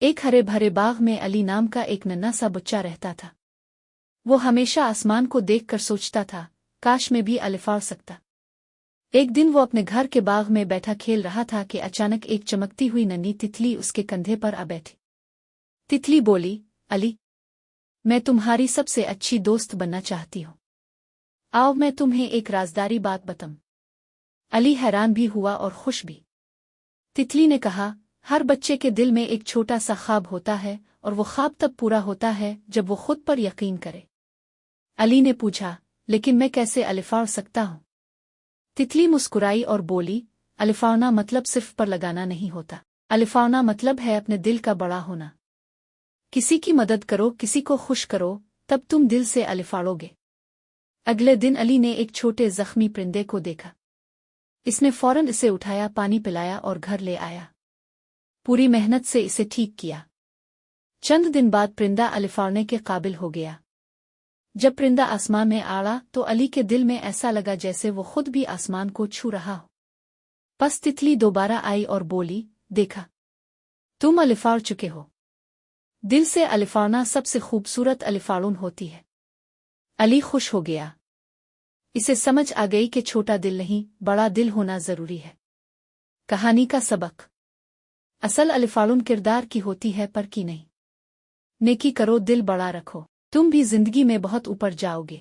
ایک ہرے بھرے باغ میں علی نام کا ایک ننھا سا بچہ رہتا تھا۔ وہ ہمیشہ آسمان کو دیکھ کر سوچتا تھا، کاش میں بھی الفاڑ سکتا۔ ایک دن وہ اپنے گھر کے باغ میں بیٹھا کھیل رہا تھا کہ اچانک ایک چمکتی ہوئی ننھی تتلی اس کے کندھے پر آ بیٹھی۔ تتلی بولی، علی، میں تمہاری سب سے اچھی دوست بننا چاہتی ہوں۔ آؤ میں تمہیں ایک رازداری بات بتاؤں۔ علی حیران بھی ہوا اور خوش بھی۔ تتلی نے کہا، ہر بچے کے دل میں ایک چھوٹا سا خواب ہوتا ہے، اور وہ خواب تب پورا ہوتا ہے جب وہ خود پر یقین کرے۔ علی نے پوچھا، لیکن میں کیسے الفاڑ سکتا ہوں؟ تتلی مسکرائی اور بولی، الفاڑنا مطلب صرف پر لگانا نہیں ہوتا، الفاڑنا مطلب ہے اپنے دل کا بڑا ہونا۔ کسی کی مدد کرو، کسی کو خوش کرو، تب تم دل سے الفاڑو گے۔ اگلے دن علی نے ایک چھوٹے زخمی پرندے کو دیکھا۔ اس نے فوراً اسے اٹھایا، پانی پلایا اور گھر لے آیا۔ پوری محنت سے اسے ٹھیک کیا۔ چند دن بعد پرندہ الفاڑنے کے قابل ہو گیا۔ جب پرندہ آسمان میں آڑا تو علی کے دل میں ایسا لگا جیسے وہ خود بھی آسمان کو چھو رہا ہو۔ پس تتلی دوبارہ آئی اور بولی، دیکھا، تم الفاڑ چکے ہو۔ دل سے الفاڑنا سب سے خوبصورت الفاڑن ہوتی ہے۔ علی خوش ہو گیا۔ اسے سمجھ آ گئی کہ چھوٹا دل نہیں، بڑا دل ہونا ضروری ہے۔ کہانی کا سبق: اصل الفاڑن کردار کی ہوتی ہے، پر کی نہیں۔ نیکی کرو، دل بڑا رکھو، تم بھی زندگی میں بہت اوپر جاؤ گے۔